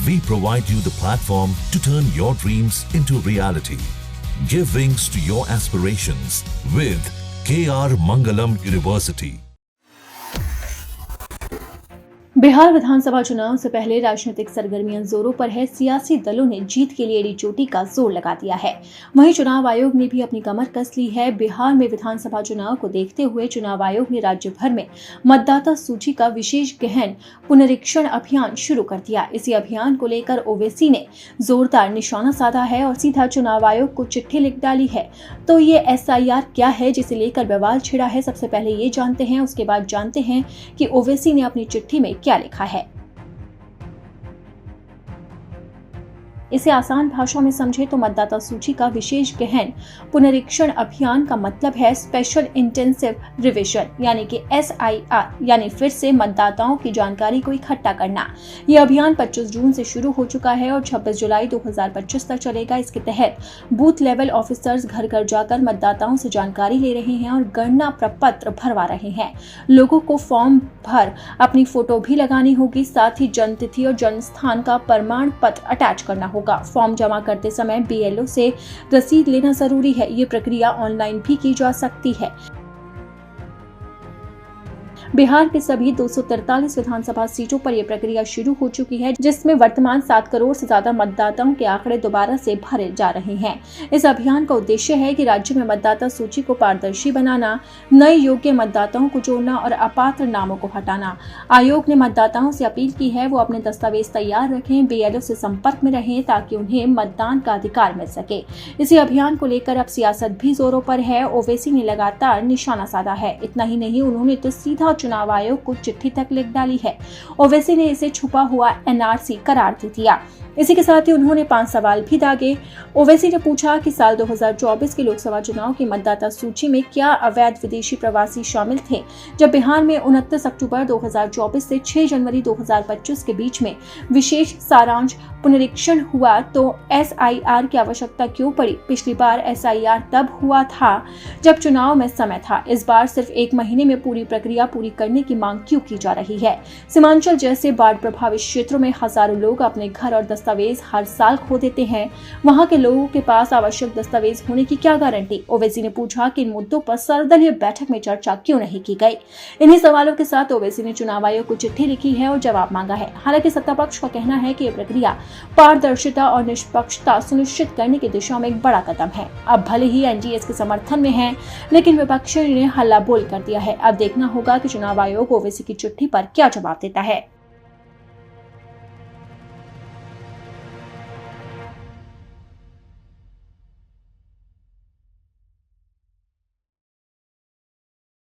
We provide you the platform to turn your dreams into reality. Give wings to your aspirations with KR Mangalam University. Bihar विधानसभा चुनाव से पहले राजनीतिक सरगर्मियां जोरों पर है। सियासी दलों ने जीत के लिए एड़ी चोटी का जोर लगा दिया है। वहीं चुनाव आयोग ने भी अपनी कमर कस ली है। बिहार में विधानसभा चुनाव को देखते हुए चुनाव आयोग ने राज्य भर में मतदाता सूची का विशेष गहन पुनरीक्षण अभियान शुरू कर दिया। इसी अभियान को लेकर ओवैसी ने जोरदार निशाना साधा है और सीधा चुनाव आयोग को चिट्ठी लिख डाली है। तो ये SIR क्या है जिसे लेकर बवाल छिड़ा है, सबसे पहले ये जानते हैं, उसके बाद जानते हैं कि ओवैसी ने अपनी चिट्ठी में क्या लिखा है। इसे आसान भाषा में समझे तो मतदाता सूची का विशेष गहन पुनरीक्षण अभियान का मतलब है स्पेशल इंटेंसिव रिवीजन यानी कि SIR, यानी फिर से मतदाताओं की जानकारी को इकट्ठा करना। यह अभियान 25 जून से शुरू हो चुका है और 26 जुलाई 2025 तक चलेगा। इसके तहत बूथ लेवल ऑफिसर्स घर घर जाकर मतदाताओं से जानकारी ले रहे हैं और गणना प्रपत्र भरवा रहे हैं। लोगों को फॉर्म भर अपनी फोटो भी लगानी होगी, साथ ही जन्म तिथि और जन्म स्थान का प्रमाण पत्र अटैच करना होगा। फॉर्म जमा करते समय BLO से रसीद लेना जरूरी है। ये प्रक्रिया ऑनलाइन भी की जा सकती है। बिहार के सभी 243 विधानसभा सीटों पर यह प्रक्रिया शुरू हो चुकी है, जिसमें वर्तमान 7 करोड़ से ज्यादा मतदाताओं के आंकड़े दोबारा से भरे जा रहे हैं। इस अभियान का उद्देश्य है कि राज्य में मतदाता सूची को पारदर्शी बनाना, नए योग्य मतदाताओं को जोड़ना और अपात्र नामों को हटाना। आयोग ने मतदाताओं से अपील की है वो अपने दस्तावेज तैयार रखें, BLO से संपर्क में रहें ताकि उन्हें मतदान का अधिकार मिल सके। इसी अभियान को लेकर अब सियासत भी जोरों पर है। ओवैसी ने लगातार निशाना साधा है। इतना ही नहीं, उन्होंने तो सीधा चुनाव आयोग को चिट्ठी तक लिख डाली है। ओवैसी ने इसे छुपा हुआ NRC करार दे दिया। इसी के साथ ही उन्होंने 5 सवाल भी दागे। ओवैसी ने पूछा कि साल 2024 के लोकसभा चुनाव की मतदाता सूची में क्या अवैध विदेशी प्रवासी शामिल थे। जब बिहार में 29 अक्टूबर 2024 से 6 जनवरी 2025 के बीच में विशेष सारांश पुनरीक्षण हुआ तो SIR की आवश्यकता क्यों पड़ी। पिछली बार SIR तब हुआ था जब चुनाव में समय था। इस बार सिर्फ 1 महीने में पूरी प्रक्रिया पूरी करने की मांग क्यों की जा रही है। सीमांचल जैसे बाढ़ प्रभावित क्षेत्रों में हजारों लोग अपने घर और दस्तावेज हर साल खो देते हैं। वहां के लोगों के पास आवश्यक दस्तावेज होने की क्या गारंटी। ओवैसी ने पूछा कि इन मुद्दों पर सर्वदलीय बैठक में चर्चा क्यों नहीं की गई। इन्हीं सवालों के साथ ओवैसी ने चुनाव आयोग को चिट्ठी लिखी है और जवाब मांगा है। हालांकि सत्ता पक्ष का कहना है कि यह प्रक्रिया पारदर्शिता और निष्पक्षता सुनिश्चित करने की दिशा में एक बड़ा कदम है। अब भले ही NDA के समर्थन में है, लेकिन विपक्ष ने हल्ला बोल कर दिया है। अब देखना होगा कि चुनाव आयोग ओवैसी की चिट्ठी पर क्या जवाब देता है।